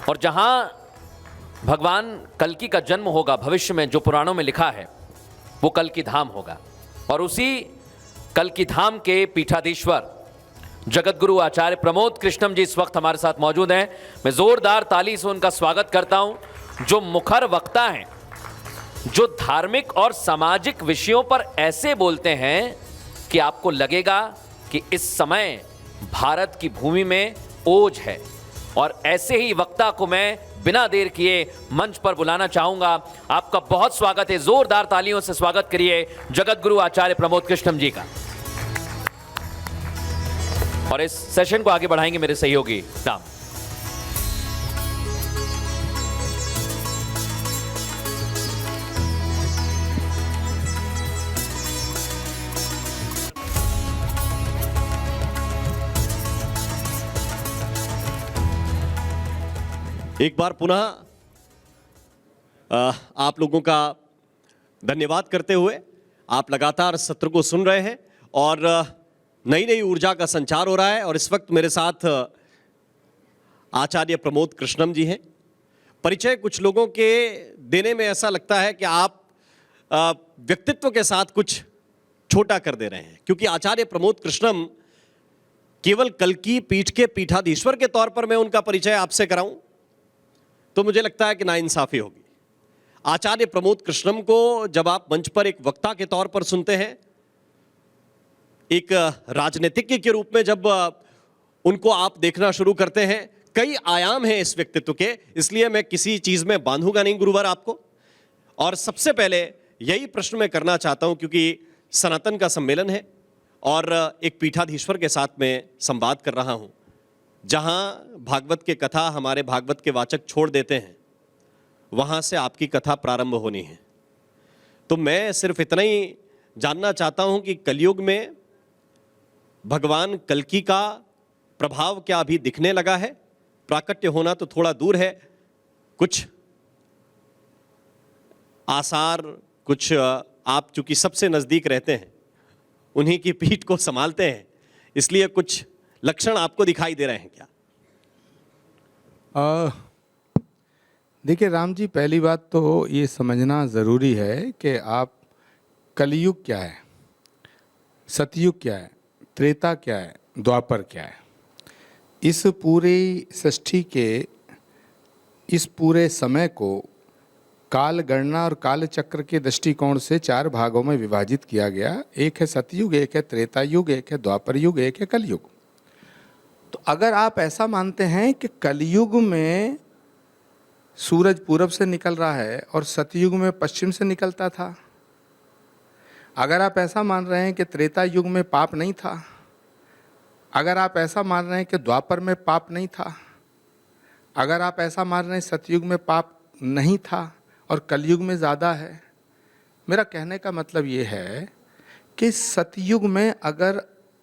और जहां भगवान कल्कि का जन्म होगा भविष्य में, जो पुराणों में लिखा है, वो कल्कि धाम होगा। और उसी कल्कि धाम के पीठाधीश्वर जगतगुरु आचार्य प्रमोद कृष्णम जी इस वक्त हमारे साथ मौजूद हैं। मैं जोरदार ताली से उनका स्वागत करता हूं। जो मुखर वक्ता हैं, जो धार्मिक और सामाजिक विषयों पर ऐसे बोलते हैं कि आपको लगेगा कि इस समय भारत की भूमि में ओज है। और ऐसे ही वक्ता को मैं बिना देर किए मंच पर बुलाना चाहूंगा। आपका बहुत स्वागत है, जोरदार तालियों से स्वागत करिए जगतगुरु आचार्य प्रमोद कृष्णम जी का। और इस सेशन को आगे बढ़ाएंगे मेरे सहयोगी राम। एक बार पुनः आप लोगों का धन्यवाद करते हुए, आप लगातार सत्र को सुन रहे हैं और नई नई ऊर्जा का संचार हो रहा है। और इस वक्त मेरे साथ आचार्य प्रमोद कृष्णम जी हैं। परिचय कुछ लोगों के देने में ऐसा लगता है कि आप व्यक्तित्व के साथ कुछ छोटा कर दे रहे हैं, क्योंकि आचार्य प्रमोद कृष्णम केवल कल्कि पीठ के पीठाधीश्वर के तौर पर मैं उनका परिचय आपसे कराऊं तो मुझे लगता है कि नाइंसाफी होगी। आचार्य प्रमोद कृष्णम को जब आप मंच पर एक वक्ता के तौर पर सुनते हैं, एक राजनीतिज्ञ के रूप में जब उनको आप देखना शुरू करते हैं, कई आयाम हैं इस व्यक्तित्व के, इसलिए मैं किसी चीज में बांधूंगा नहीं गुरुवर आपको। और सबसे पहले यही प्रश्न मैं करना चाहता हूं, क्योंकि सनातन का सम्मेलन है और एक पीठाधीश्वर के साथ मैं संवाद कर रहा हूं, जहां भागवत के कथा हमारे भागवत के वाचक छोड़ देते हैं, वहां से आपकी कथा प्रारंभ होनी है। तो मैं सिर्फ इतना ही जानना चाहता हूं कि कलयुग में भगवान कल्कि का प्रभाव क्या अभी दिखने लगा है? प्राकट्य होना तो थोड़ा दूर है, कुछ आसार, कुछ आप चूंकि सबसे नजदीक रहते हैं, उन्हीं की पीठ को संभालते हैं, इसलिए कुछ लक्षण आपको दिखाई दे रहे हैं क्या? देखिए राम जी, पहली बात तो ये समझना ज़रूरी है कि आप कलयुग क्या है, सतयुग क्या है, त्रेता क्या है, द्वापर क्या है। इस पूरी सृष्टि के इस पूरे समय को काल गणना और काल चक्र के दृष्टिकोण से 4 भागों में विभाजित किया गया। एक है सतयुग, एक है त्रेता युग, एक है द्वापर युग, एक है कलयुग। तो अगर आप ऐसा मानते हैं कि कलयुग में सूरज पूरब से निकल रहा है और सतयुग में पश्चिम से निकलता था, अगर आप ऐसा मान रहे हैं कि त्रेता युग में पाप नहीं था, अगर आप ऐसा मान रहे हैं कि द्वापर में पाप नहीं था, अगर आप ऐसा मान रहे हैं सतयुग में पाप नहीं था और कलयुग में ज़्यादा है, मेरा कहने का मतलब ये है कि सतयुग में अगर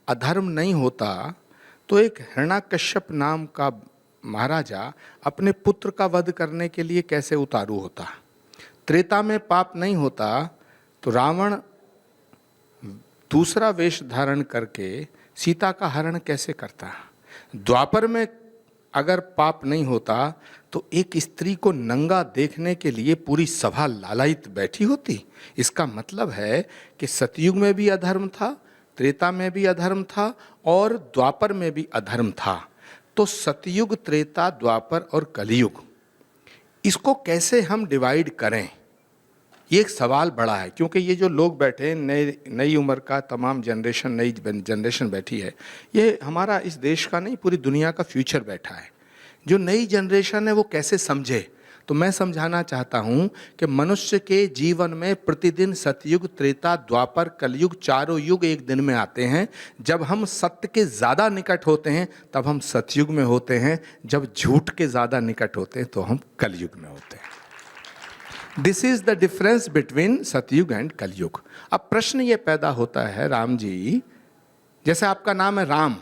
अधर्म नहीं होता तो एक हिरण्याकश्यप नाम का महाराजा अपने पुत्र का वध करने के लिए कैसे उतारू होता? त्रेता में पाप नहीं होता तो रावण दूसरा वेश धारण करके सीता का हरण कैसे करता? द्वापर में अगर पाप नहीं होता तो एक स्त्री को नंगा देखने के लिए पूरी सभा लालायित बैठी होती। इसका मतलब है कि सतयुग में भी अधर्म था, त्रेता में भी अधर्म था और द्वापर में भी अधर्म था। तो सतयुग, त्रेता, द्वापर और कलयुग, इसको कैसे हम डिवाइड करें, ये एक सवाल बड़ा है। क्योंकि ये जो लोग बैठे हैं, नई उम्र का तमाम जनरेशन, नई जनरेशन बैठी है, ये हमारा इस देश का नहीं, पूरी दुनिया का फ्यूचर बैठा है। जो नई जनरेशन है वो कैसे समझे? तो मैं समझाना चाहता हूँ कि मनुष्य के जीवन में प्रतिदिन सतयुग, त्रेता, द्वापर, कलयुग, चारों युग एक दिन में आते हैं। जब हम सत्य के ज़्यादा निकट होते हैं तब हम सतयुग में होते हैं, जब झूठ के ज़्यादा निकट होते हैं तो हम कलयुग में होते हैं। This is the difference between सतयुग एंड कलयुग। अब प्रश्न ये पैदा होता है राम जी, जैसे आपका नाम है राम,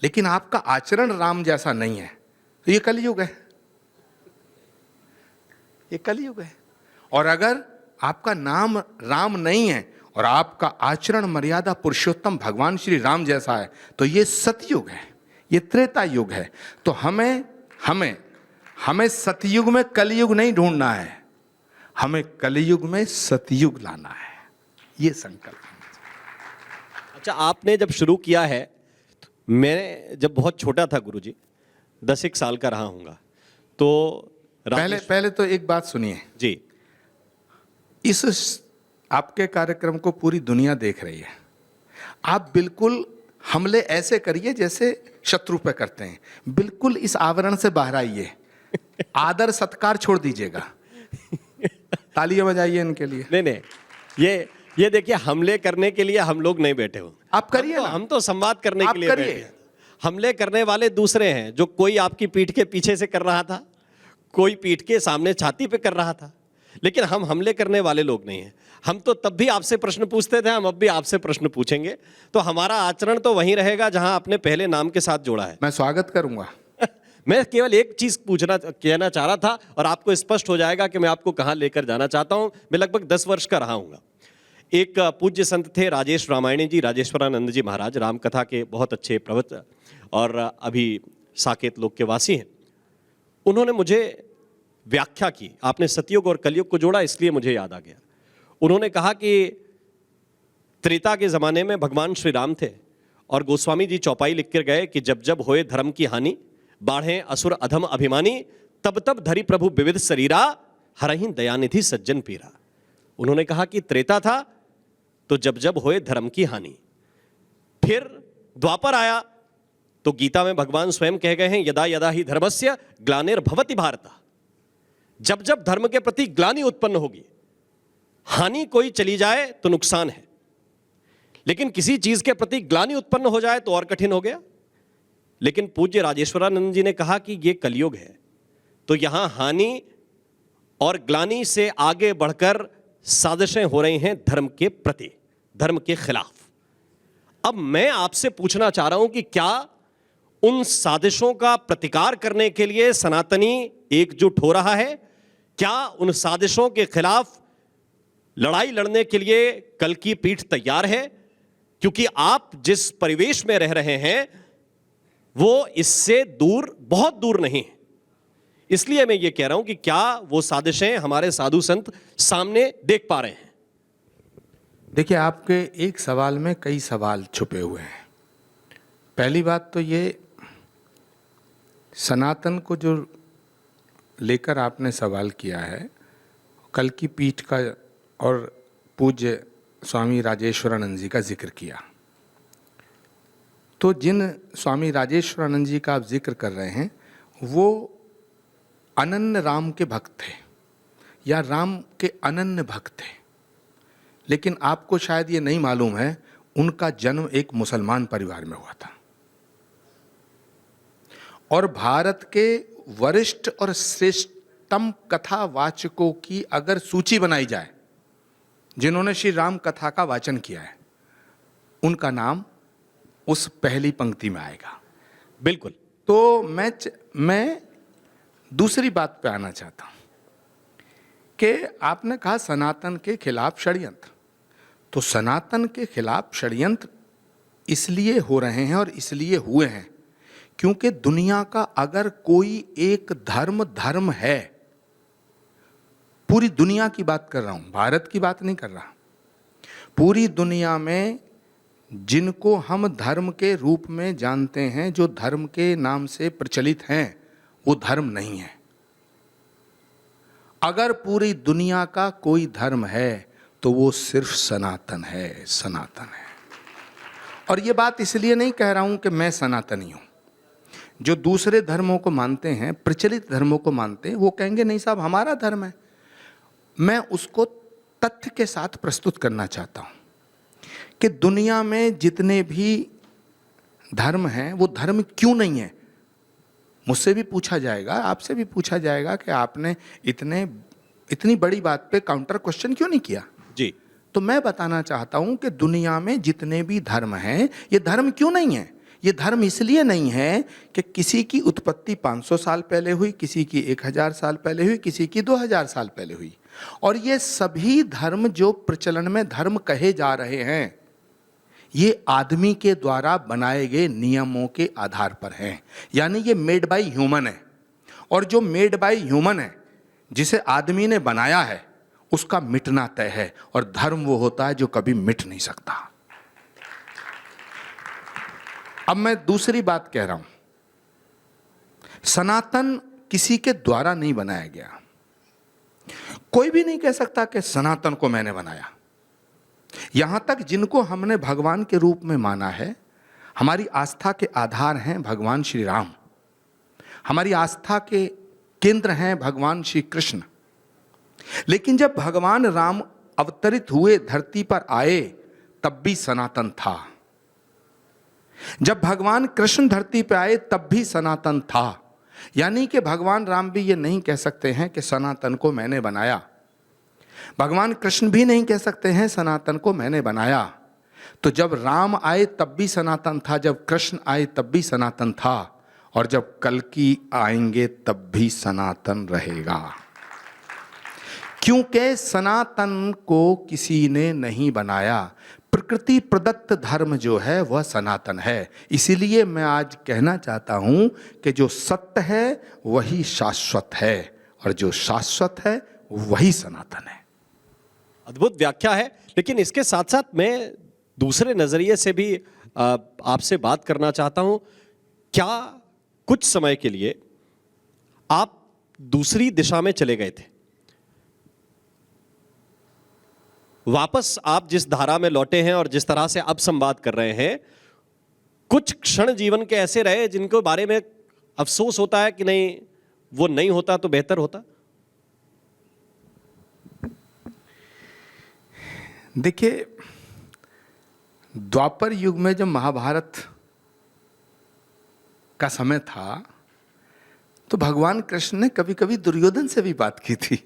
लेकिन आपका आचरण राम जैसा नहीं है, तो ये कलयुग है, ये कलयुग है। और अगर आपका नाम राम नहीं है और आपका आचरण मर्यादा पुरुषोत्तम भगवान श्री राम जैसा है, तो ये सतयुग है, ये त्रेता युग है। तो हमें हमें सतयुग में कलयुग नहीं ढूंढना है, हमें कलयुग में सतयुग लाना है, ये संकल्प। अच्छा, आपने जब शुरू किया है, मैं जब बहुत छोटा था गुरुजी, 10 साल का रहा हूँगा, तो पहले तो एक बात सुनिए जी। इस आपके कार्यक्रम को पूरी दुनिया देख रही है। आप बिल्कुल हमले ऐसे करिए जैसे शत्रु पे करते हैं, बिल्कुल इस आवरण से बाहर आइए, आदर सत्कार छोड़ दीजिएगा। तालियां बजाइए इनके लिए। नहीं, ये देखिए, हमले करने के लिए हम लोग नहीं बैठे हो, आप करिए ना। हम तो संवाद करने आप के लिए करिए। बैठे हैं। हमले करने वाले दूसरे हैं, जो कोई आपकी पीठ के पीछे से कर रहा था, कोई पीठ के सामने छाती पे कर रहा था, लेकिन हम हमले करने वाले लोग नहीं हैं। हम तो तब भी आपसे प्रश्न पूछते थे, हम अब भी आपसे प्रश्न पूछेंगे। तो हमारा आचरण तो वहीं रहेगा जहां आपने पहले नाम के साथ जोड़ा है। मैं स्वागत करूंगा। मैं केवल एक चीज कहना चाह रहा था, और आपको स्पष्ट हो जाएगा कि मैं आपको कहां लेकर जाना चाहता हूं। मैं लगभग 10 वर्ष का रहा हूंगा। एक पूज्य संत थे राजेश रामायणी जी, राजेश्वरानंद जी महाराज, रामकथा के बहुत अच्छे प्रवक्ता और अभी साकेत लोक के वासी हैं। उन्होंने मुझे व्याख्या की, आपने सतयुग और कलयुग को जोड़ा, इसलिए मुझे याद आ गया। उन्होंने कहा कि त्रेता के जमाने में भगवान श्री राम थे, और गोस्वामी जी चौपाई लिख कर गए कि जब जब होए धर्म की हानि, बाढ़े असुर अधम अभिमानी, तब तब धरि प्रभु विविध शरीरा, हरहि दयानिधि सज्जन पीरा। उन्होंने कहा कि त्रेता था तो जब जब होए धर्म की हानि, फिर द्वापर आया तो गीता में भगवान स्वयं कह गए हैं, यदा यदा ही धर्मस्य ग्लानिर्भवति भारत। जब जब धर्म के प्रति ग्लानि उत्पन्न होगी, हानि कोई चली जाए तो नुकसान है, लेकिन किसी चीज के प्रति ग्लानि उत्पन्न हो जाए तो और कठिन हो गया। लेकिन पूज्य राजेश्वरानंद जी ने कहा कि यह कलयुग है, तो यहां हानि और ग्लानि से आगे बढ़कर साजिशें हो रही हैं धर्म के प्रति, धर्म के खिलाफ। अब मैं आपसे पूछना चाह रहा हूं कि क्या उन साजिशों का प्रतिकार करने के लिए सनातनी एकजुट हो रहा है? क्या उन साजिशों के खिलाफ लड़ाई लड़ने के लिए कल की पीठ तैयार है? क्योंकि आप जिस परिवेश में रह रहे हैं वो इससे दूर, बहुत दूर नहीं है। इसलिए मैं ये कह रहा हूं कि क्या वो साजिशें हमारे साधु संत सामने देख पा रहे हैं? देखिए, आपके एक सवाल में कई सवाल छुपे हुए हैं। पहली बात तो ये, सनातन को जो लेकर आपने सवाल किया है, कल की पीठ का और पूज्य स्वामी राजेश्वरानंद जी का जिक्र किया, तो जिन स्वामी राजेश्वरानंद जी का आप जिक्र कर रहे हैं वो अनन्य राम के भक्त थे, या राम के अनन्य भक्त थे। लेकिन आपको शायद ये नहीं मालूम है, उनका जन्म एक मुसलमान परिवार में हुआ था, और भारत के वरिष्ठ और श्रेष्ठतम कथावाचकों की अगर सूची बनाई जाए जिन्होंने श्री राम कथा का वाचन किया है, उनका नाम उस पहली पंक्ति में आएगा। बिल्कुल। तो मैं दूसरी बात पे आना चाहता हूं कि आपने कहा सनातन के खिलाफ षड्यंत्र, तो सनातन के खिलाफ षड्यंत्र इसलिए हो रहे हैं और इसलिए हुए हैं क्योंकि दुनिया का अगर कोई एक धर्म है, पूरी दुनिया की बात कर रहा हूं, भारत की बात नहीं कर रहा, पूरी दुनिया में जिनको हम धर्म के रूप में जानते हैं, जो धर्म के नाम से प्रचलित हैं, वो धर्म नहीं है। अगर पूरी दुनिया का कोई धर्म है तो वो सिर्फ सनातन है, सनातन है। और ये बात इसलिए नहीं कह रहा हूं कि मैं सनातनी हूं। जो दूसरे धर्मों को मानते हैं, प्रचलित धर्मों को मानते हैं, वो कहेंगे नहीं साहब हमारा धर्म है। मैं उसको तथ्य के साथ प्रस्तुत करना चाहता हूं कि दुनिया में जितने भी धर्म हैं वो धर्म क्यों नहीं है। मुझसे भी पूछा जाएगा, आपसे भी पूछा जाएगा कि आपने इतनी बड़ी बात पे काउंटर क्वेश्चन क्यों नहीं किया जी। तो मैं बताना चाहता हूं कि दुनिया में जितने भी धर्म हैं, ये धर्म क्यों नहीं है। ये धर्म इसलिए नहीं है कि किसी की उत्पत्ति 500 साल पहले हुई, किसी की 1000 साल पहले हुई, किसी की 2000 साल पहले हुई। और ये सभी धर्म जो प्रचलन में धर्म कहे जा रहे हैं, ये आदमी के द्वारा बनाए गए नियमों के आधार पर हैं, यानी ये मेड बाय ह्यूमन है। और जो मेड बाय ह्यूमन है, जिसे आदमी ने बनाया है, उसका मिटना तय है। और धर्म वो होता है जो कभी मिट नहीं सकता। अब मैं दूसरी बात कह रहा हूं, सनातन किसी के द्वारा नहीं बनाया गया। कोई भी नहीं कह सकता कि सनातन को मैंने बनाया। यहां तक जिनको हमने भगवान के रूप में माना है, हमारी आस्था के आधार हैं भगवान श्री राम, हमारी आस्था के केंद्र हैं भगवान श्री कृष्ण। लेकिन जब भगवान राम अवतरित हुए, धरती पर आए, तब भी सनातन था। जब भगवान कृष्ण धरती पर आए तब भी सनातन था। यानी कि भगवान राम भी ये नहीं कह सकते हैं कि सनातन को मैंने बनाया, भगवान कृष्ण भी नहीं कह सकते हैं सनातन को मैंने बनाया। तो जब राम आए तब भी सनातन था, जब कृष्ण आए तब भी सनातन था, और जब कल्कि आएंगे तब भी सनातन रहेगा। क्योंकि सनातन को किसी ने नहीं बनाया, प्रकृति प्रदत्त धर्म जो है वह सनातन है। इसीलिए मैं आज कहना चाहता हूं कि जो सत्य है वही शाश्वत है, और जो शाश्वत है वही सनातन है। अद्भुत व्याख्या है। लेकिन इसके साथ साथ मैं दूसरे नजरिए से भी आपसे बात करना चाहता हूं। क्या कुछ समय के लिए आप दूसरी दिशा में चले गए थे? वापस आप जिस धारा में लौटे हैं और जिस तरह से अब संवाद कर रहे हैं, कुछ क्षण जीवन के ऐसे रहे जिनको बारे में अफसोस होता है कि नहीं, वो नहीं होता तो बेहतर होता? देखिए, द्वापर युग में जब महाभारत का समय था, तो भगवान कृष्ण ने कभी कभी दुर्योधन से भी बात की थी।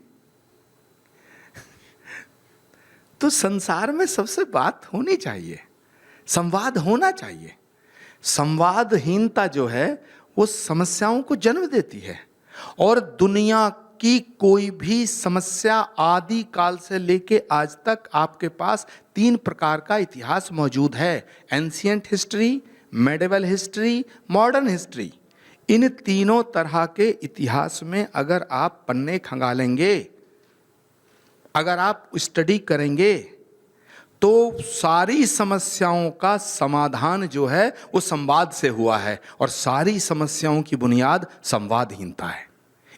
तो संसार में सबसे बात होनी चाहिए, संवाद होना चाहिए। संवादहीनता जो है वो समस्याओं को जन्म देती है। और दुनिया की कोई भी समस्या आदि काल से लेके आज तक आपके पास 3 प्रकार का इतिहास मौजूद है: ancient history, medieval history, modern history. इन तीनों तरह के इतिहास में अगर आप पन्ने खंगालेंगे, अगर आप स्टडी करेंगे, तो सारी समस्याओं का समाधान जो है वो संवाद से हुआ है, और सारी समस्याओं की बुनियाद संवादहीनता है।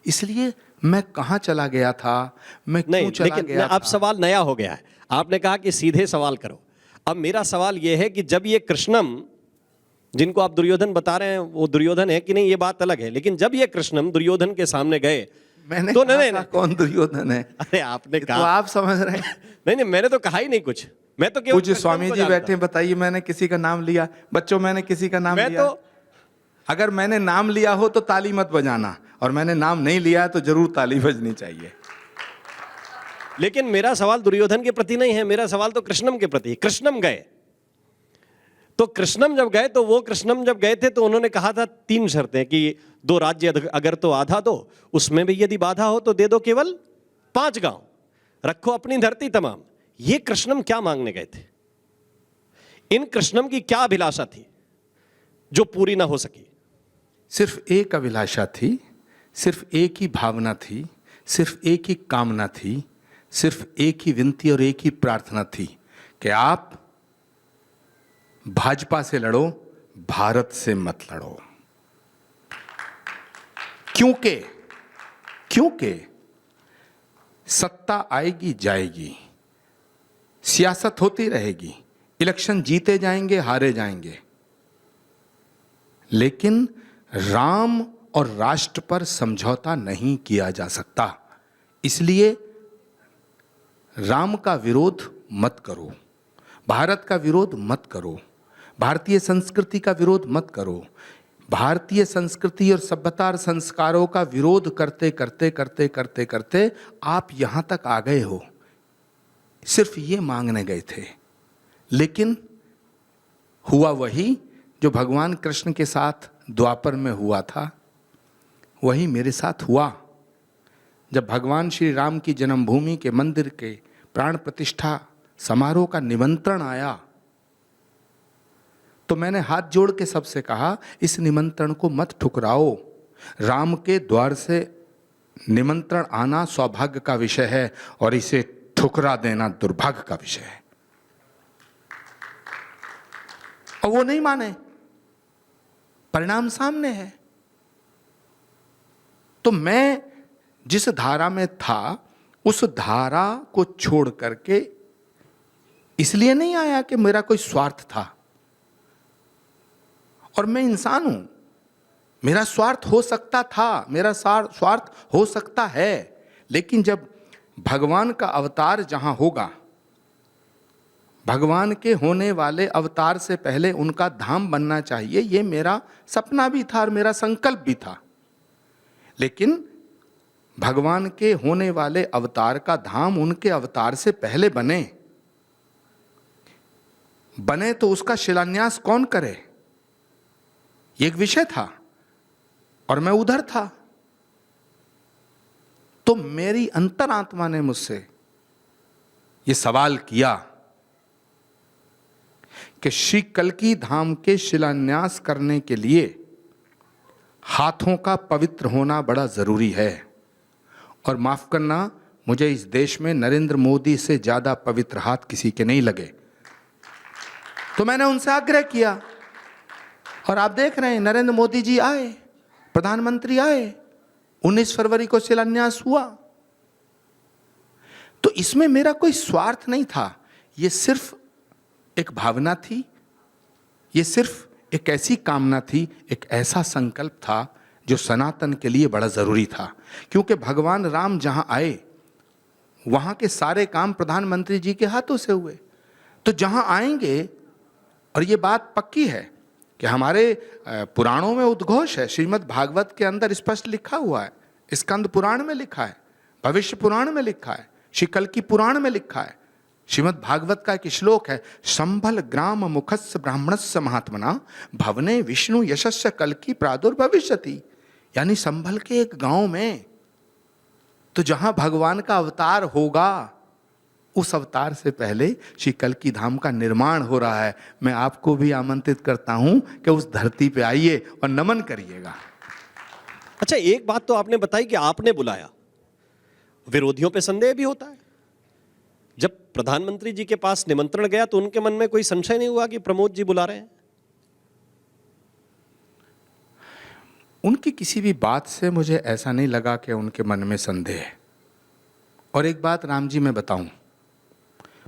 इसलिए मैं कहाँ चला गया था, मैं क्यों चला गया था? अब सवाल नया हो गया है। आपने कहा कि सीधे सवाल करो। अब मेरा सवाल यह है कि जब ये कृष्णम, जिनको आप दुर्योधन बता रहे हैं, वो दुर्योधन है कि नहीं, ये बात अलग है। लेकिन जब ये कृष्णम दुर्योधन के सामने गए, मैंने तो नहीं, कौन दुर्योधन है? अरे आपने कहा, तो आप समझ रहे हैं। नहीं, मैंने तो कहा ही नहीं कुछ। मैं तो केवल पूज्य स्वामी जी बैठे, बताइए मैंने किसी का नाम लिया? बच्चों, मैंने किसी का नाम लिया? तो अगर मैंने नाम लिया हो तो ताली मत बजाना, और मैंने नाम नहीं लिया तो जरूर ताली बजनी चाहिए। लेकिन मेरा सवाल दुर्योधन के प्रति नहीं है, मेरा सवाल तो कृष्णम के प्रति। कृष्णम गए, तो कृष्णम जब गए, तो वो कृष्णम जब गए थे तो उन्होंने कहा था 3 शर्तें कि 2 राज्य अगर तो आधा दो, उसमें भी यदि बाधा हो तो दे दो केवल 5 गांव, रखो अपनी धरती तमाम। ये कृष्णम क्या मांगने गए थे? इन कृष्णम की क्या अभिलाषा थी जो पूरी ना हो सकी? सिर्फ एक अभिलाषा थी, सिर्फ एक ही भावना थी, सिर्फ एक ही कामना थी, सिर्फ एक ही विनती और एक ही प्रार्थना थी कि आप भाजपा से लड़ो, भारत से मत लड़ो। क्योंकि सत्ता आएगी जाएगी, सियासत होती रहेगी, इलेक्शन जीते जाएंगे हारे जाएंगे, लेकिन राम और राष्ट्र पर समझौता नहीं किया जा सकता। इसलिए राम का विरोध मत करो, भारत का विरोध मत करो, भारतीय संस्कृति का विरोध मत करो। भारतीय संस्कृति और सभ्यता और संस्कारों का विरोध करते करते करते करते करते आप यहां तक आ गए हो। सिर्फ ये मांगने गए थे, लेकिन हुआ वही जो भगवान कृष्ण के साथ द्वापर में हुआ था, वही मेरे साथ हुआ। जब भगवान श्री राम की जन्मभूमि के मंदिर के प्राण प्रतिष्ठा समारोह का निमंत्रण आया, तो मैंने हाथ जोड़ के सबसे कहा, इस निमंत्रण को मत ठुकराओ, राम के द्वार से निमंत्रण आना सौभाग्य का विषय है और इसे ठुकरा देना दुर्भाग्य का विषय है। और वो नहीं माने, परिणाम सामने है। तो मैं जिस धारा में था उस धारा को छोड़ करके इसलिए नहीं आया कि मेरा कोई स्वार्थ था, और मैं इंसान हूं, मेरा स्वार्थ हो सकता था, मेरा स्वार्थ हो सकता है, लेकिन जब भगवान का अवतार जहां होगा, भगवान के होने वाले अवतार से पहले उनका धाम बनना चाहिए, ये मेरा सपना भी था और मेरा संकल्प भी था। लेकिन भगवान के होने वाले अवतार का धाम उनके अवतार से पहले बने तो उसका शिलान्यास कौन करे, ये एक विषय था और मैं उधर था। तो मेरी अंतरात्मा ने मुझसे ये सवाल किया कि श्री कल्की धाम के शिलान्यास करने के लिए हाथों का पवित्र होना बड़ा जरूरी है। और माफ करना, मुझे इस देश में नरेंद्र मोदी से ज्यादा पवित्र हाथ किसी के नहीं लगे। तो मैंने उनसे आग्रह किया और आप देख रहे हैं नरेंद्र मोदी जी आए, प्रधानमंत्री आए, 19 फरवरी को शिलान्यास हुआ। तो इसमें मेरा कोई स्वार्थ नहीं था, यह सिर्फ एक भावना थी, यह सिर्फ एक ऐसी कामना थी, एक ऐसा संकल्प था जो सनातन के लिए बड़ा जरूरी था। क्योंकि भगवान राम जहां आए वहां के सारे काम प्रधानमंत्री जी के हाथों से हुए। तो जहां आएंगे, और ये बात पक्की है कि हमारे पुराणों में उद्घोष है, श्रीमद् भागवत के अंदर स्पष्ट लिखा हुआ है, स्कंद पुराण में लिखा है, भविष्य पुराण में लिखा है, श्री कल्की पुराण में लिखा है। श्रीमद् भागवत का एक श्लोक है, संभल ग्राम मुखस्य ब्राह्मणस्य महात्मना भवने विष्णु यशस्य कल्की प्रादुर्भविष्यति। यानी संभल के एक गांव में, तो जहां भगवान का अवतार होगा, उस अवतार से पहले श्री कल्की धाम का निर्माण हो रहा है। मैं आपको भी आमंत्रित करता हूं कि उस धरती पे आइए और नमन करिएगा। अच्छा, एक बात तो आपने बताई कि आपने बुलाया, विरोधियों पे संदेह भी होता है। जब प्रधानमंत्री जी के पास निमंत्रण गया तो उनके मन में कोई संशय नहीं हुआ कि प्रमोद जी बुला रहे हैं? उनकी किसी भी बात से मुझे ऐसा नहीं लगा कि उनके मन में संदेह है। और एक बात राम जी मैं बताऊं,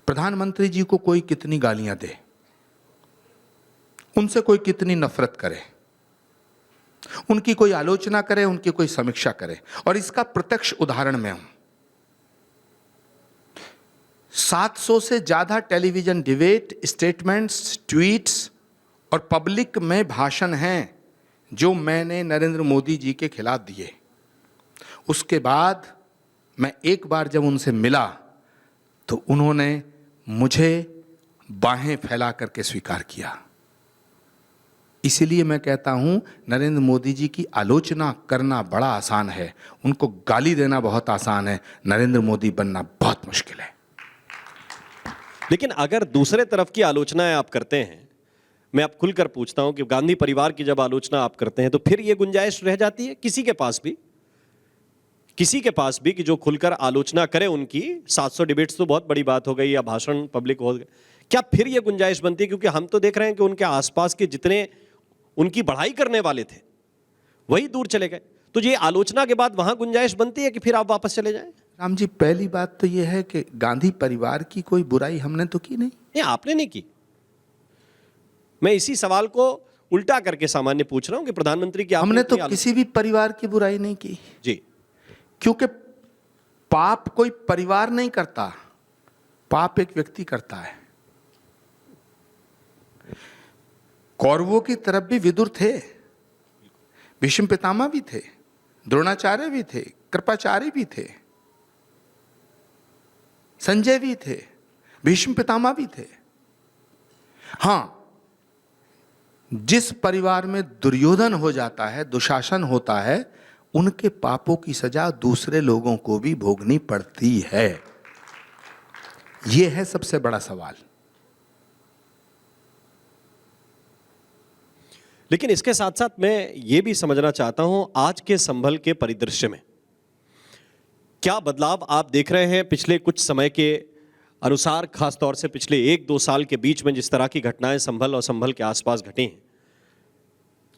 प्रधानमंत्री जी को कोई कितनी गालियां दे, उनसे कोई कितनी नफरत करे, उनकी कोई आलोचना करे, उनकी कोई समीक्षा करे, और इसका प्रत्यक्ष उदाहरण मैं हूं। 700 से ज्यादा टेलीविजन डिबेट, स्टेटमेंट्स, ट्वीट्स और पब्लिक में भाषण हैं जो मैंने नरेंद्र मोदी जी के खिलाफ दिए। उसके बाद मैं एक बार जब उनसे मिला तो उन्होंने मुझे बाहें फैला करके स्वीकार किया। इसीलिए मैं कहता हूं, नरेंद्र मोदी जी की आलोचना करना बड़ा आसान है, उनको गाली देना बहुत आसान है, नरेंद्र मोदी बनना बहुत मुश्किल है। लेकिन अगर दूसरे तरफ की आलोचनाएं आप करते हैं, मैं आप खुलकर पूछता हूं कि गांधी परिवार की जब आलोचना आप करते हैं तो फिर यह गुंजाइश रह जाती है किसी के पास भी कि जो खुलकर आलोचना करे उनकी। 700 डिबेट्स तो बहुत बड़ी बात हो गई, या भाषण पब्लिक हो गए, क्या फिर यह गुंजाइश बनती है? क्योंकि हम तो देख रहे हैं कि उनके आसपास के जितने उनकी बढ़ाई करने वाले थे वही दूर चले गए। तो ये आलोचना के बाद वहां गुंजाइश बनती है कि फिर आप वापस चले जाएं? राम जी, पहली बात तो यह है कि गांधी परिवार की कोई बुराई हमने तो की नहीं। ये आपने नहीं की। मैं इसी सवाल को उल्टा करके सामान्य पूछ रहा हूं कि प्रधानमंत्री की हमने तो किसी भी परिवार की बुराई नहीं की जी, क्योंकि पाप कोई परिवार नहीं करता, पाप एक व्यक्ति करता है। कौरवों की तरफ भी विदुर थे, भीष्म पितामह भी थे, द्रोणाचार्य भी थे, कृपाचार्य भी थे, संजय भी थे, भीष्म पितामह भी थे। हां, जिस परिवार में दुर्योधन हो जाता है, दुशासन होता है, उनके पापों की सजा दूसरे लोगों को भी भोगनी पड़ती है। यह है सबसे बड़ा सवाल। लेकिन इसके साथ साथ मैं ये भी समझना चाहता हूं, आज के संभल के परिदृश्य में क्या बदलाव आप देख रहे हैं पिछले कुछ समय के अनुसार, खासतौर से पिछले 1-2 साल के बीच में जिस तरह की घटनाएं संभल और संभल के आसपास घटी हैं,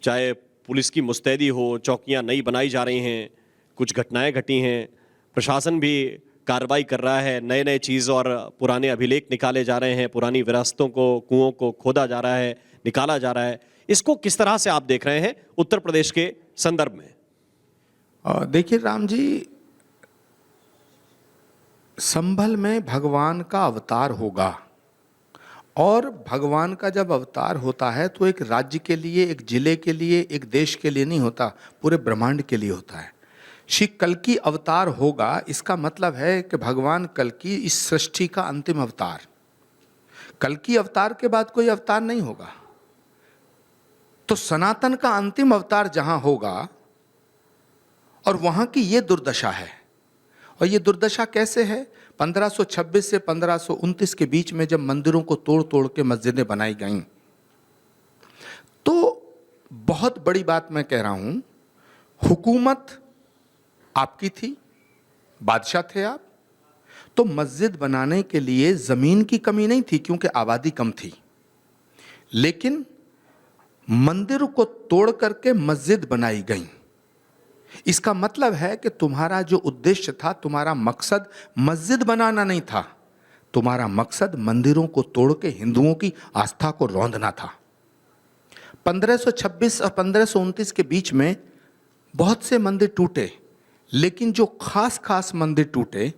चाहे पुलिस की मुस्तैदी हो, चौकियां नई बनाई जा रही हैं, कुछ घटनाएं घटी हैं, प्रशासन भी कार्रवाई कर रहा है, नए नए चीज़ और पुराने अभिलेख निकाले जा रहे हैं, पुरानी विरासतों को, कुओं को खोदा जा रहा है, निकाला जा रहा है, इसको किस तरह से आप देख रहे हैं उत्तर प्रदेश के संदर्भ में? देखिए राम जी, संभल में भगवान का अवतार होगा, और भगवान का जब अवतार होता है तो एक राज्य के लिए, एक जिले के लिए, एक देश के लिए नहीं होता, पूरे ब्रह्मांड के लिए होता है। श्री कल्कि अवतार होगा, इसका मतलब है कि भगवान कल्कि इस सृष्टि का अंतिम अवतार। कल्कि अवतार के बाद कोई अवतार नहीं होगा, तो सनातन का अंतिम अवतार जहां होगा, और वहां की ये दुर्दशा है। और ये दुर्दशा कैसे है? 1526 से 1529 के बीच में जब मंदिरों को तोड़ तोड़ के मस्जिदें बनाई गईं, तो बहुत बड़ी बात मैं कह रहा हूं, हुकूमत आपकी थी, बादशाह थे आप, तो मस्जिद बनाने के लिए जमीन की कमी नहीं थी क्योंकि आबादी कम थी, लेकिन मंदिर को तोड़ करके मस्जिद बनाई गई। इसका मतलब है कि तुम्हारा जो उद्देश्य था, तुम्हारा मकसद मस्जिद बनाना नहीं था, तुम्हारा मकसद मंदिरों को तोड़ के हिंदुओं की आस्था को रौंदना था। 1526 और 1529 के बीच में बहुत से मंदिर टूटे, लेकिन जो खास खास मंदिर टूटे,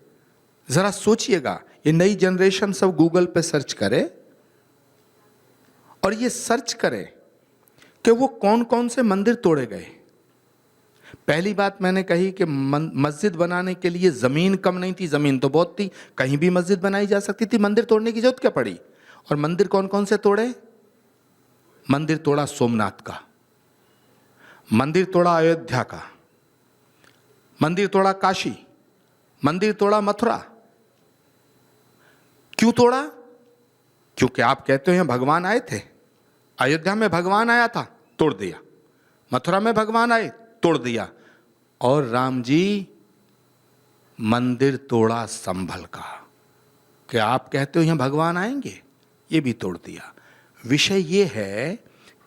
जरा सोचिएगा, ये नई जनरेशन सब गूगल पे सर्च करे और ये सर्च करे कि वो कौन कौन से मंदिर तोड़े गए। पहली बात मैंने कही कि मस्जिद बनाने के लिए जमीन कम नहीं थी, जमीन तो बहुत थी, कहीं भी मस्जिद बनाई जा सकती थी, मंदिर तोड़ने की जरूरत क्या पड़ी? और मंदिर कौन कौन से तोड़े? मंदिर तोड़ा सोमनाथ का, मंदिर तोड़ा अयोध्या का, मंदिर तोड़ा काशी, मंदिर तोड़ा मथुरा। क्यों तोड़ा? क्योंकि आप कहते हैं भगवान आए थे, अयोध्या में भगवान आया था, तोड़ दिया, मथुरा में भगवान आए, तोड़ दिया, और राम जी मंदिर तोड़ा संभल का, कि आप कहते हो यहां भगवान आएंगे, ये भी तोड़ दिया। विषय ये है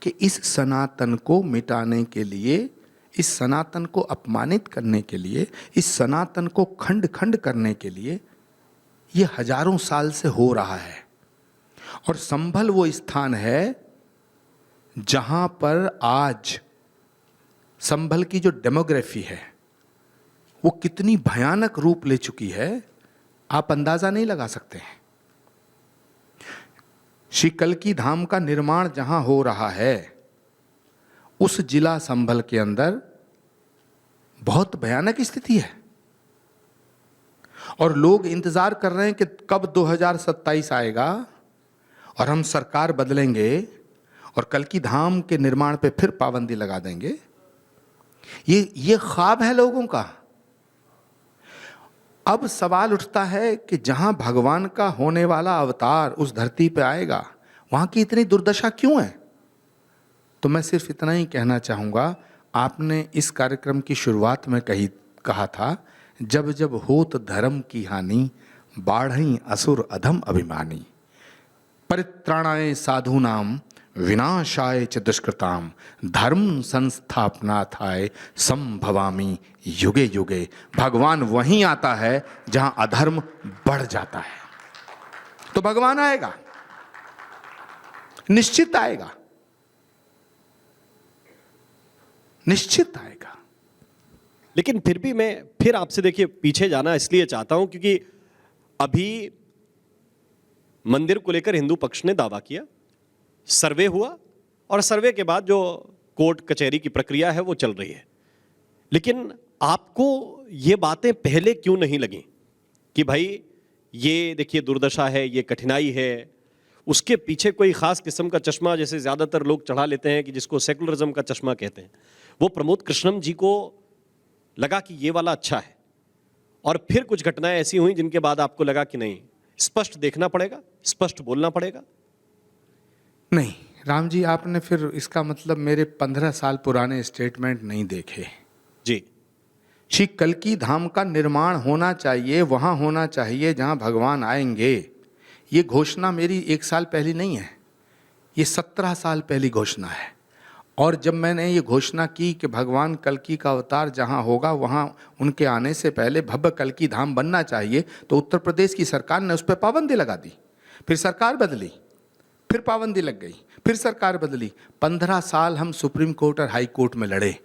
कि इस सनातन को मिटाने के लिए, इस सनातन को अपमानित करने के लिए, इस सनातन को खंड खंड करने के लिए ये हजारों साल से हो रहा है। और संभल वो स्थान है जहां पर आज संभल की जो डेमोग्राफी है वो कितनी भयानक रूप ले चुकी है, आप अंदाजा नहीं लगा सकते हैं। श्री कल्कि धाम का निर्माण जहां हो रहा है, उस जिला संभल के अंदर बहुत भयानक स्थिति है, और लोग इंतजार कर रहे हैं कि कब 2027 आएगा और हम सरकार बदलेंगे और कल्कि धाम के निर्माण पे फिर पाबंदी लगा देंगे। ये ख्वाब है लोगों का। अब सवाल उठता है कि जहां भगवान का होने वाला अवतार उस धरती पे आएगा, वहां की इतनी दुर्दशा क्यों है? तो मैं सिर्फ इतना ही कहना चाहूंगा, आपने इस कार्यक्रम की शुरुआत में कहा था, जब जब होत धर्म की हानि, बाढ़ई असुर अधम अभिमानी, परित्राणाय साधूनाम विनाशाय च दुष्कृताम, धर्म संस्थापनार्थाय संभवामि युगे युगे। भगवान वहीं आता है जहां अधर्म बढ़ जाता है, तो भगवान आएगा, निश्चित आएगा, निश्चित आएगा। लेकिन फिर भी मैं फिर आपसे देखिए पीछे जाना इसलिए चाहता हूं क्योंकि अभी मंदिर को लेकर हिंदू पक्ष ने दावा किया, सर्वे हुआ, और सर्वे के बाद जो कोर्ट कचहरी की प्रक्रिया है वो चल रही है। लेकिन आपको ये बातें पहले क्यों नहीं लगी कि भाई ये देखिए दुर्दशा है, ये कठिनाई है, उसके पीछे कोई खास किस्म का चश्मा, जैसे ज़्यादातर लोग चढ़ा लेते हैं कि जिसको सेकुलरिज्म का चश्मा कहते हैं, वो प्रमोद कृष्णम जी को लगा कि ये वाला अच्छा है, और फिर कुछ घटनाएं ऐसी हुई जिनके बाद आपको लगा कि नहीं, स्पष्ट देखना पड़ेगा, स्पष्ट बोलना पड़ेगा? नहीं, राम जी, आपने फिर इसका मतलब मेरे 15 साल पुराने स्टेटमेंट नहीं देखे। जी। श्री कल्की धाम का निर्माण होना चाहिए, वहाँ होना चाहिए जहाँ भगवान आएंगे। ये घोषणा मेरी 1 साल पहले नहीं है, ये 17 साल पहली घोषणा है। और जब मैंने ये घोषणा की कि भगवान कल्की का अवतार जहाँ होगा वहाँ उनके आने से पहले भव्य कल्की धाम बनना चाहिए, तो उत्तर प्रदेश की सरकार ने उस पर पाबंदी लगा दी। फिर सरकार बदली, फिर पाबंदी लग गई, फिर सरकार बदली। 15 साल हम सुप्रीम कोर्ट और हाई कोर्ट में लड़े।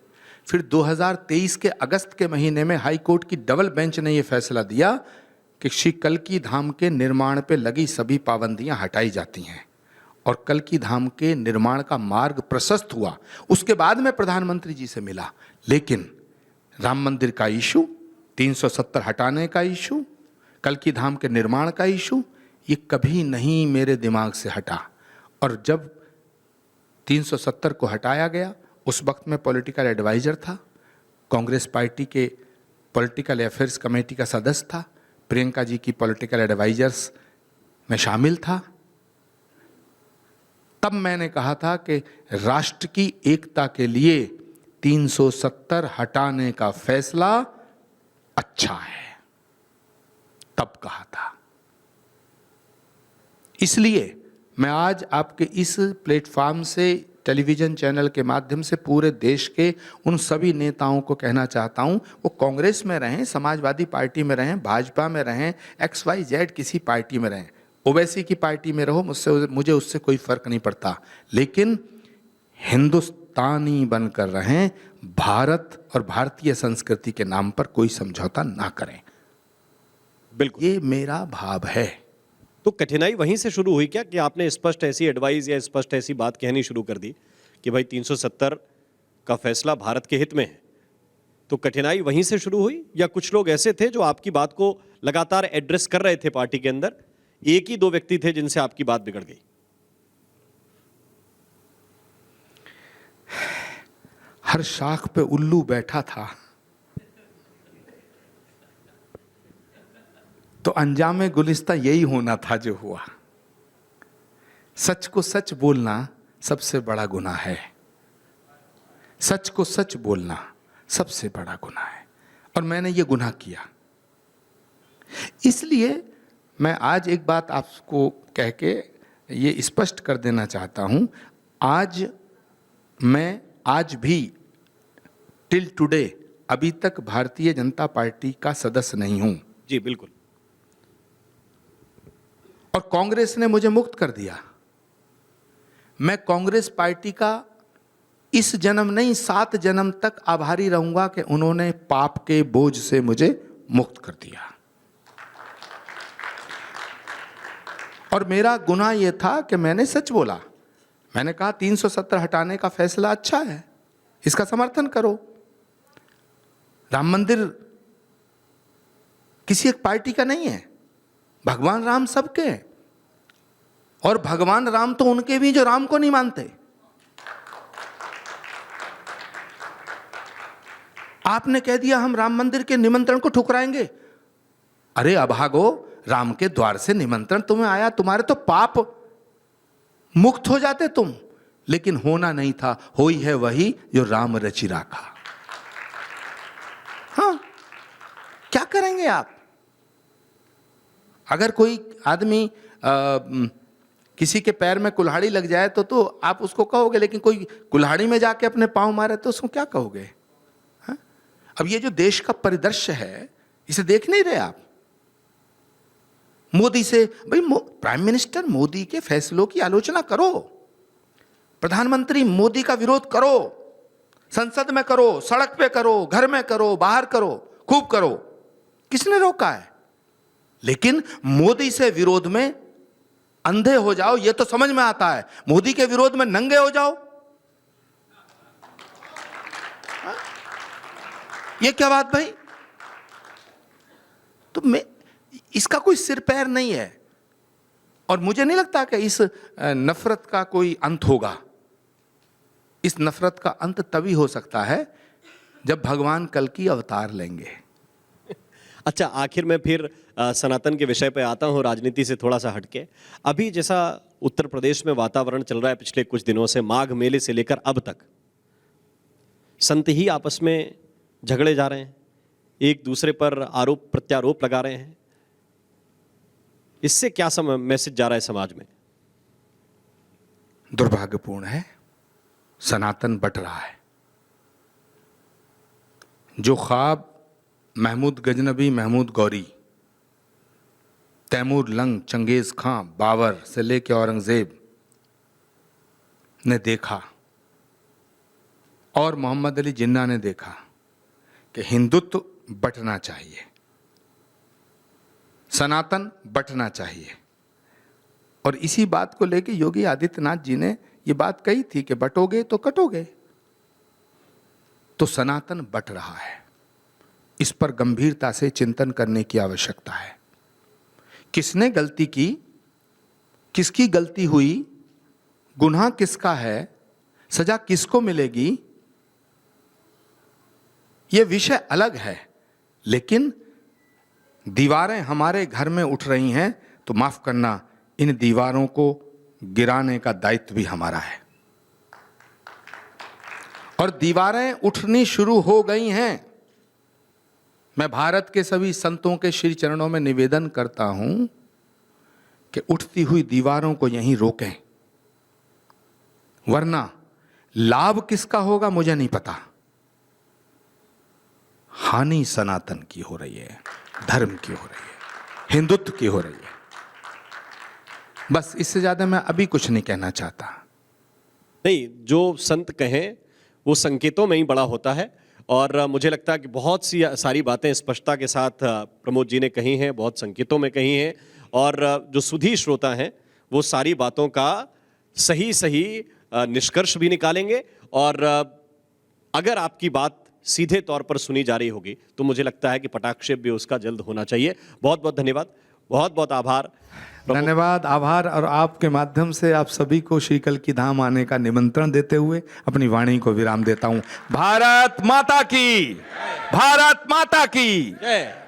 फिर 2023 के अगस्त के महीने में हाई कोर्ट की डबल बेंच ने यह फैसला दिया कि श्री कल्की धाम के निर्माण पे लगी सभी पाबंदियां हटाई जाती हैं और कल्की धाम के निर्माण का मार्ग प्रशस्त हुआ। उसके बाद मैं प्रधानमंत्री जी से मिला, लेकिन राम मंदिर का इशू, 370 हटाने का इशू, कल्की धाम के निर्माण का इशू, ये कभी नहीं मेरे दिमाग से हटा। और जब 370 को हटाया गया, उस वक्त मैं पॉलिटिकल एडवाइज़र था, कांग्रेस पार्टी के पॉलिटिकल अफेयर्स कमेटी का सदस्य था, प्रियंका जी की पॉलिटिकल एडवाइजर्स में शामिल था। तब मैंने कहा था कि राष्ट्र की एकता के लिए 370 हटाने का फैसला अच्छा है, तब कहा था। इसलिए मैं आज आपके इस प्लेटफॉर्म से, टेलीविज़न चैनल के माध्यम से पूरे देश के उन सभी नेताओं को कहना चाहता हूं, वो कांग्रेस में रहें, समाजवादी पार्टी में रहें, भाजपा में रहें, XYZ किसी पार्टी में रहें, ओवैसी की पार्टी में रहो, मुझे उससे कोई फर्क नहीं पड़ता, लेकिन हिंदुस्तानी बनकर रहें, भारत और भारतीय संस्कृति के नाम पर कोई समझौता ना करें। बिल्कुल, ये मेरा भाव है। तो कठिनाई वहीं से शुरू हुई क्या कि आपने स्पष्ट ऐसी एडवाइस या स्पष्ट ऐसी बात कहनी शुरू कर दी कि भाई 370 का फैसला भारत के हित में है? तो कठिनाई वहीं से शुरू हुई या कुछ लोग ऐसे थे जो आपकी बात को लगातार एड्रेस कर रहे थे पार्टी के अंदर, एक ही 2 व्यक्ति थे जिनसे आपकी बात बिगड़ गई? हर शाख पे उल्लू बैठा था तो अंजामे गुलिस्ता यही होना था जो हुआ। सच को सच बोलना सबसे बड़ा गुनाह है, सच को सच बोलना सबसे बड़ा गुनाह है, और मैंने ये गुनाह किया। इसलिए मैं आज एक बात आपको कह के ये स्पष्ट कर देना चाहता हूं, आज भी टिल टुडे अभी तक भारतीय जनता पार्टी का सदस्य नहीं हूं। जी बिल्कुल। और कांग्रेस ने मुझे मुक्त कर दिया। मैं कांग्रेस पार्टी का इस जन्म नहीं 7 जन्म तक आभारी रहूंगा कि उन्होंने पाप के बोझ से मुझे मुक्त कर दिया। और मेरा गुनाह यह था कि मैंने सच बोला। मैंने कहा 370 हटाने का फैसला अच्छा है, इसका समर्थन करो। राम मंदिर किसी एक पार्टी का नहीं है, भगवान राम सबके हैं, और भगवान राम तो उनके भी जो राम को नहीं मानते। आपने कह दिया हम राम मंदिर के निमंत्रण को ठुकराएंगे। अरे अभागो, राम के द्वार से निमंत्रण तुम्हें आया, तुम्हारे तो पाप मुक्त हो जाते तुम, लेकिन होना नहीं था। होई है वही जो राम रचि राखा। हाँ, क्या करेंगे आप? अगर कोई आदमी किसी के पैर में कुल्हाड़ी लग जाए तो आप उसको कहोगे, लेकिन कोई कुल्हाड़ी में जाके अपने पांव मारे तो उसको क्या कहोगे? हाँ? अब ये जो देश का परिदृश्य है, इसे देख नहीं रहे आप? मोदी से, भाई प्राइम मिनिस्टर मोदी के फैसलों की आलोचना करो, प्रधानमंत्री मोदी का विरोध करो, संसद में करो, सड़क पे करो, घर में करो, बाहर करो, खूब करो, किसने रोका है? लेकिन मोदी से विरोध में अंधे हो जाओ, यह तो समझ में आता है। मोदी के विरोध में नंगे हो जाओ, यह क्या बात भाई? तो इसका कोई सिर पैर नहीं है, और मुझे नहीं लगता कि इस नफरत का कोई अंत होगा। इस नफरत का अंत तभी हो सकता है जब भगवान कल्की अवतार लेंगे। अच्छा, आखिर में फिर सनातन के विषय पे आता हूँ, राजनीति से थोड़ा सा हटके। अभी जैसा उत्तर प्रदेश में वातावरण चल रहा है पिछले कुछ दिनों से, माघ मेले से लेकर अब तक, संत ही आपस में झगड़े जा रहे हैं, एक दूसरे पर आरोप प्रत्यारोप लगा रहे हैं। इससे क्या मैसेज जा रहा है समाज में? दुर्भाग्यपूर्ण है, सनातन बट रहा है। जो ख्वाब महमूद गजनबी, महमूद गौरी, तैमूर लंग, चंगेज खां, बाबर से लेकर औरंगजेब ने देखा और मोहम्मद अली जिन्ना ने देखा कि हिंदुत्व बंटना चाहिए, सनातन बंटना चाहिए, और इसी बात को लेकर योगी आदित्यनाथ जी ने ये बात कही थी कि बटोगे तो कटोगे। तो सनातन बट रहा है, इस पर गंभीरता से चिंतन करने की आवश्यकता है। किसने गलती की, किसकी गलती हुई, गुनाह किसका है, सजा किसको मिलेगी, यह विषय अलग है। लेकिन दीवारें हमारे घर में उठ रही हैं तो माफ करना, इन दीवारों को गिराने का दायित्व भी हमारा है। और दीवारें उठनी शुरू हो गई हैं। मैं भारत के सभी संतों के श्री चरणों में निवेदन करता हूं कि उठती हुई दीवारों को यहीं रोकें, वरना लाभ किसका होगा मुझे नहीं पता, हानि सनातन की हो रही है, धर्म की हो रही है, हिंदुत्व की हो रही है। बस इससे ज्यादा मैं अभी कुछ नहीं कहना चाहता। नहीं, जो संत कहें वो संकेतों में ही बड़ा होता है, और मुझे लगता है कि बहुत सी सारी बातें स्पष्टता के साथ प्रमोद जी ने कही हैं, बहुत संकेतों में कही हैं, और जो सुधी श्रोता हैं वो सारी बातों का सही सही निष्कर्ष भी निकालेंगे। और अगर आपकी बात सीधे तौर पर सुनी जा रही होगी तो मुझे लगता है कि पटाक्षेप भी उसका जल्द होना चाहिए। बहुत बहुत धन्यवाद, बहुत बहुत आभार। धन्यवाद, आभार। और आपके माध्यम से आप सभी को श्री कल्की धाम आने का निमंत्रण देते हुए अपनी वाणी को विराम देता हूं। भारत माता की, भारत माता की जय।